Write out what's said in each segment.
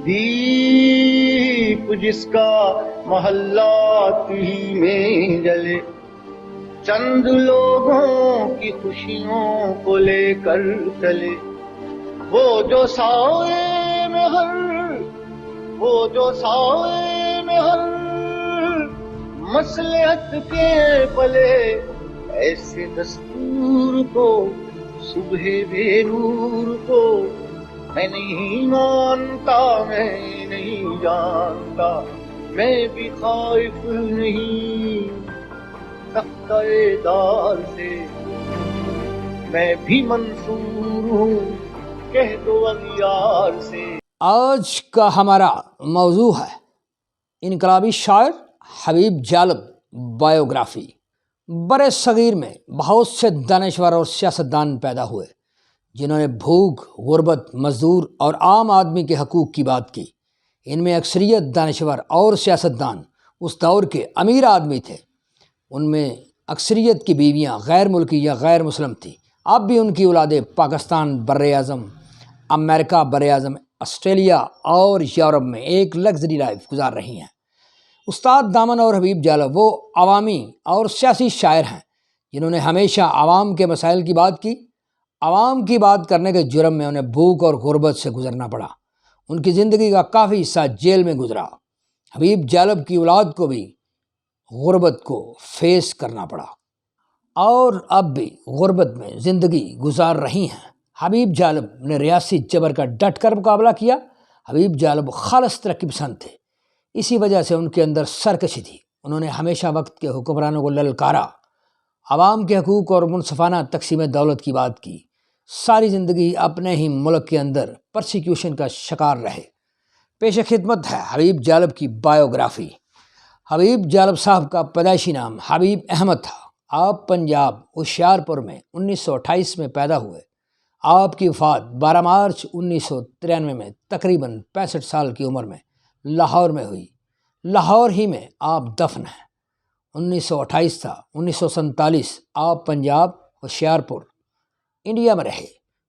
दीप जिसका महल्लात ही में जले, चंद लोगों की खुशियों को लेकर चले, वो जो साए में हर मसलहत के पले, ऐसे दस्तूर को सुबह बेनूर को मैं नहीं मानता, मैं नहीं जानता, मैं भी खाइफ नहीं तख्ते-ए-दार से, मैं भी मंसूर हूँ कह दो अगियार से। आज का हमारा मौजू है इनकलाबी शायर हबीब जालब बायोग्राफी। बड़े सगीर में बहुत से दानिशवर और सियासतदान पैदा हुए जिन्होंने भूख, गुर्बत, मजदूर और आम आदमी के हकूक़ की बात की। इनमें अक्सरियत दानिशवर और सियासतदान उस दौर के अमीर आदमी थे। उनमें अक्सरियत की बीवियां गैर मुल्की या गैर मुस्लिम थी। अब भी उनकी औलादें पाकिस्तान, बर्र-ए-आज़म, अमेरिका, बर्र-ए-आज़म, ऑस्ट्रेलिया और यूरोप में एक लग्जरी लाइफ गुजार रही हैं। उस्ताद दामन और हबीब जालब वो अवामी और सियासी शायर हैं जिन्होंने हमेशा आवाम के मसाइल की बात की। आवाम की बात करने के जुर्म में उन्हें भूख और गुर्बत से गुजरना पड़ा। उनकी ज़िंदगी का काफ़ी हिस्सा जेल में गुजरा। हबीब जालब की औलाद को भी गुर्बत को फेस करना पड़ा और अब भी गुर्बत में ज़िंदगी गुजार रही हैं। हबीब जालब ने रियासी जबर का डट कर मुकाबला किया। हबीब जालब खालिस तरक्की पसंद थे, इसी वजह से उनके अंदर सरकशी थी। उन्होंने हमेशा वक्त के हुक्मरानों को ललकारा, आवाम के हकूक़ और मुनसफ़ाना तकसीम दौलत की बात की। सारी ज़िंदगी अपने ही मुल्क के अंदर परसिक्यूशन का शिकार रहे। पेश खिदमत है हबीब जालब की बायोग्राफ़ी। हबीब जालब साहब का पैदाइशी नाम हबीब अहमद था। आप पंजाब होशियारपुर में 1928 में पैदा हुए। आपकी वफ़ात 12 मार्च 1993 में तकरीबन 65 साल की उम्र में लाहौर में हुई। लाहौर ही में आप दफन हैं। 1928 था, 1947 आप पंजाब होशियारपुर इंडिया में रहे।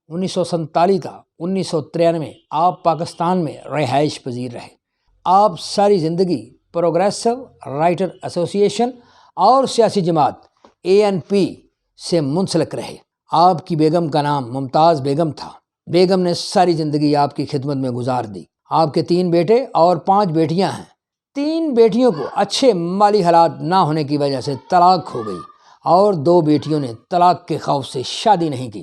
1947 था, 1993 आप पाकिस्तान में रिहाइश पजीर रहे। आप सारी ज़िंदगी प्रोग्रेसिव राइटर एसोसिएशन और सियासी जमात ANP से मुंसलिक रहे। आपकी बेगम का नाम मुमताज़ बेगम था। बेगम ने सारी ज़िंदगी आपकी खिदमत में गुजार दी। आपके 3 बेटे और 5 बेटियां हैं। 3 बेटियों को अच्छे माली हालात ना होने की वजह से तलाक हो गई और 2 बेटियों ने तलाक के खौफ से शादी नहीं की।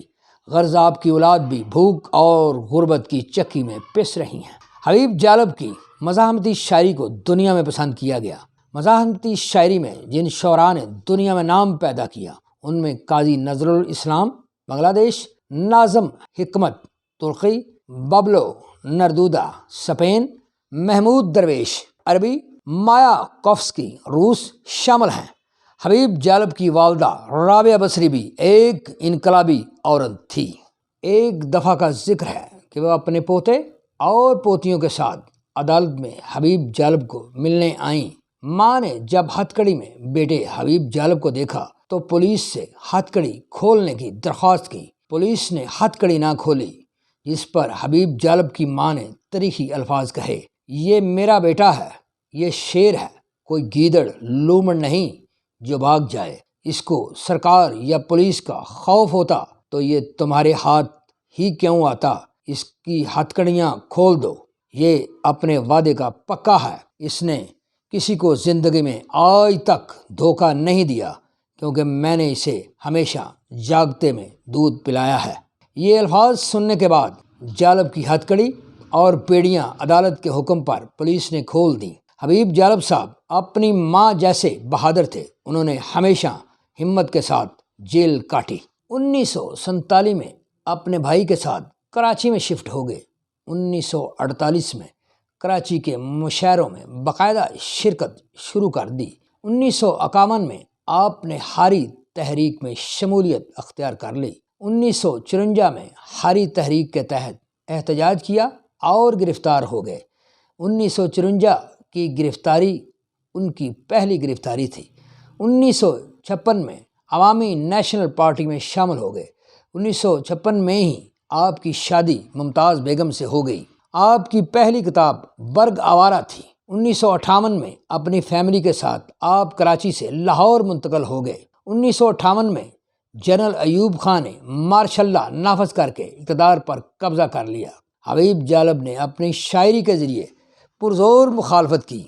गर्ज़ आपकी औलाद भी भूख और गुर्बत की चक्की में पिस रही हैं। हबीब जालब की मज़ाहमती शायरी को दुनिया में पसंद किया गया। मज़ाहमती शायरी में जिन शोरा ने दुनिया में नाम पैदा किया उनमें काजी नज़रुल इस्लाम बांग्लादेश, नाज़म हिकमत तुर्की, बबलो नरदूदा स्पेन, महमूद दरवेश अरबी, मायाकोव्स्की रूस शामिल हैं। हबीब जालब की वालदा राबिया बसरी भी एक इनकलाबी औरत थी। एक दफ़ा का जिक्र है कि वह अपने पोते और पोतियों के साथ अदालत में हबीब जालब को मिलने आईं। माँ ने जब हथकड़ी में बेटे हबीब जालब को देखा तो पुलिस से हथकड़ी खोलने की दरख्वास्त की। पुलिस ने हथकड़ी ना खोली, जिस पर हबीब जालब की माँ ने तरीखी अल्फाज कहे, ये मेरा बेटा है, ये शेर है, कोई गीदड़ लूमड़ नहीं जो भाग जाए। इसको सरकार या पुलिस का खौफ होता तो ये तुम्हारे हाथ ही क्यों आता। इसकी हथकड़ियाँ खोल दो, ये अपने वादे का पक्का है। इसने किसी को ज़िंदगी में आज तक धोखा नहीं दिया क्योंकि मैंने इसे हमेशा जागते में दूध पिलाया है। ये अल्फाज सुनने के बाद जालब की हथकड़ी और बेड़ियाँ अदालत के हुक्म पर पुलिस ने खोल दी। हबीब जालब साहब अपनी माँ जैसे बहादुर थे। उन्होंने हमेशा हिम्मत के साथ जेल काटी। 1947 में अपने भाई के साथ कराची में शिफ्ट हो गए। 1948 में कराची के मुशायरों में बाकायदा शिरकत शुरू कर दी। 1951 में आपने हारी तहरीक में शमूलियत अख्तियार कर ली। 1954 में हारी तहरीक के तहत एहतजाज किया और गिरफ्तार हो गए। 1954 की गिरफ्तारी उनकी पहली गिरफ्तारी थी। 1956 में अवामी नेशनल पार्टी में शामिल हो गए। 1956 में ही आपकी शादी मुमताज़ बेगम से हो गई آپ کی پہلی کتاب برگ آوارہ تھی۔ 1958 میں اپنی فیملی کے ساتھ آپ کراچی سے لاہور منتقل ہو گئے۔ 1958 میں جنرل ایوب خان نے مارشل لا نافذ کر کے اقتدار پر قبضہ کر لیا۔ حبیب جالب نے اپنی شاعری کے ذریعے پرزور مخالفت کی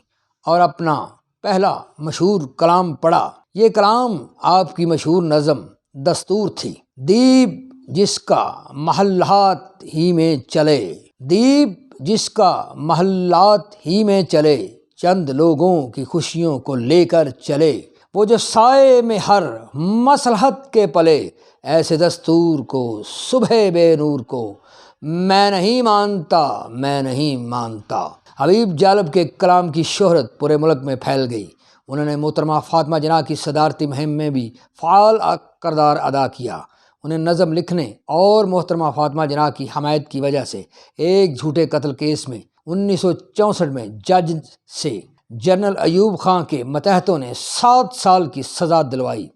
اور اپنا پہلا مشہور کلام پڑھا۔ یہ کلام آپ کی مشہور نظم دستور تھی۔ دیپ جس کا محلات ہی میں چلے، دیپ جس کا محلات ہی میں چلے، چند لوگوں کی خوشیوں کو لے کر چلے، وہ جو سائے میں ہر مصلحت کے پلے، ایسے دستور کو صبح بے نور کو میں نہیں مانتا، میں نہیں مانتا۔ حبیب جالب کے کلام کی شہرت پورے ملک میں پھیل گئی۔ انہوں نے محترمہ فاطمہ جناح کی صدارتی مہم میں بھی فعال کردار ادا کیا۔ انہیں نظم لکھنے اور محترمہ فاطمہ جناح کی حمایت کی وجہ سے ایک جھوٹے قتل کیس میں 1964 میں جج سے جنرل ایوب خان کے ماتحتوں نے 7 سال کی سزا دلوائی۔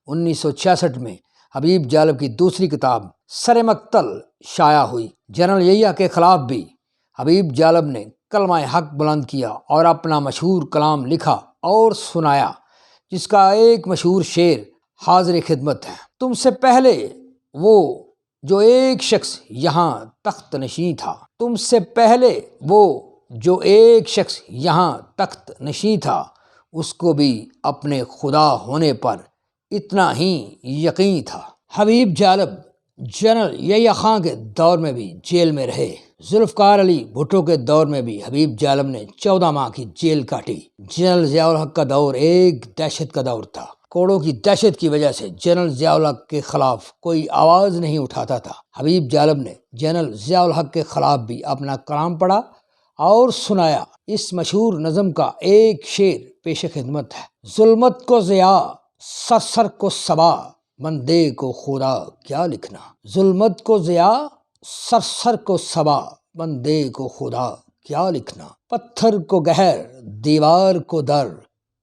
1966 میں حبیب جالب کی دوسری کتاب سر مقتل شائع ہوئی۔ جنرل یحییٰ کے خلاف بھی حبیب جالب نے کلمہ حق بلند کیا اور اپنا مشہور کلام لکھا اور سنایا، جس کا ایک مشہور شعر حاضر خدمت ہے۔ تم سے پہلے وہ جو ایک شخص یہاں تخت نشین تھا، تم سے پہلے وہ جو ایک شخص یہاں تخت نشین تھا، اس کو بھی اپنے خدا ہونے پر اتنا ہی یقین تھا۔ حبیب جالب جنرل یحییٰ خان کے دور میں بھی جیل میں رہے۔ ذوالفقار علی بھٹو کے دور میں بھی حبیب جالب نے 14 ماہ کی جیل کاٹی۔ جنرل ضیاء الحق کا دور ایک دہشت کا دور تھا۔ کوڑوں کی دہشت کی وجہ سے جنرل ضیاء الحق کے خلاف کوئی آواز نہیں اٹھاتا تھا۔ حبیب جالب نے جنرل ضیاء الحق کے خلاف بھی اپنا کلام پڑھا اور سنایا۔ اس مشہور نظم کا ایک شعر پیش خدمت ہے۔ ظلمت کو ضیاء سر کو صبا، بندے کو خدا کیا لکھنا۔ ظلمت کو ضیاء سر کو صبا، بندے کو خدا کیا لکھنا۔ پتھر کو گہر، دیوار کو در،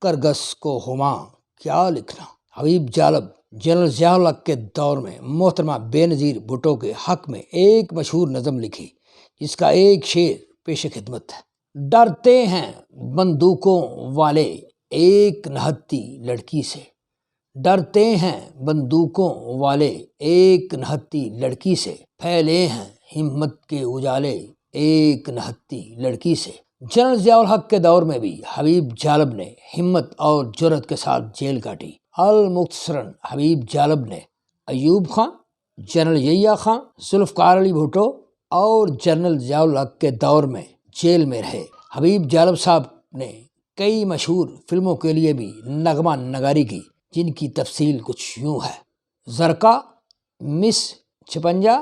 کرگس کو ہما کیا لکھنا۔ حبیب جالب جنرل ضیاء الحق کے دور میں محترمہ بے نظیر بھٹو کے حق میں ایک مشہور نظم لکھی، جس کا ایک شعر پیش خدمت ہے۔ ڈرتے ہیں بندوقوں والے ایک نہتی لڑکی سے، ڈرتے ہیں بندوقوں والے ایک نہتی لڑکی سے، پھیلے ہیں ہمت کے اجالے ایک نہتی لڑکی سے۔ جنرل ضیاء الحق کے دور میں بھی حبیب جالب نے ہمت اور جرأت کے ساتھ جیل کاٹی۔ المختصراً حبیب جالب نے ایوب خان، جنرل یحییٰ خان، ذوالفقار علی بھٹو اور جنرل ضیاء الحق کے دور میں جیل میں رہے۔ حبیب جالب صاحب نے کئی مشہور فلموں کے لیے بھی نغمہ نگاری کی، جن کی تفصیل کچھ یوں ہے۔ زرقا، مس 56،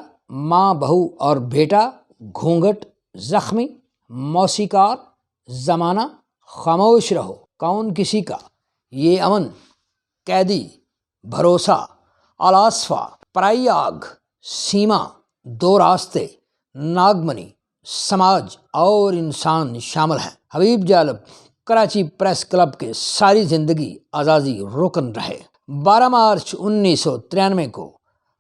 ماں بہو اور بیٹا، گھونگھٹ، زخمی، موسیقار، زمانہ، خاموش رہو، کون کسی کا، یہ امن، قیدی، بھروسہ، الاسفا، پرائی آگ، سیما، دو راستے، ناگمنی، سماج اور انسان شامل ہیں۔ حبیب جالب کراچی پریس کلب کے ساری زندگی اعزازی رکن رہے۔ 12 مارچ 1993 کو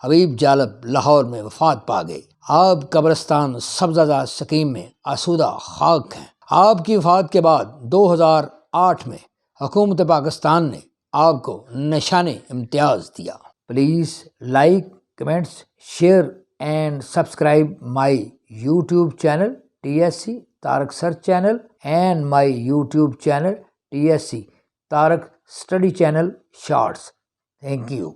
حبیب جالب لاہور میں وفات پا گئے۔ آپ قبرستان سبزہ زار سکیم میں آسودہ خاک ہیں۔ آپ کی وفات کے بعد 2008 میں حکومت پاکستان نے آپ کو نشان امتیاز دیا۔ Please like, comments, share and subscribe my YouTube channel TSC Tariq Search Channel and my YouTube channel TSC Tariq Study Channel Shorts. Thank you.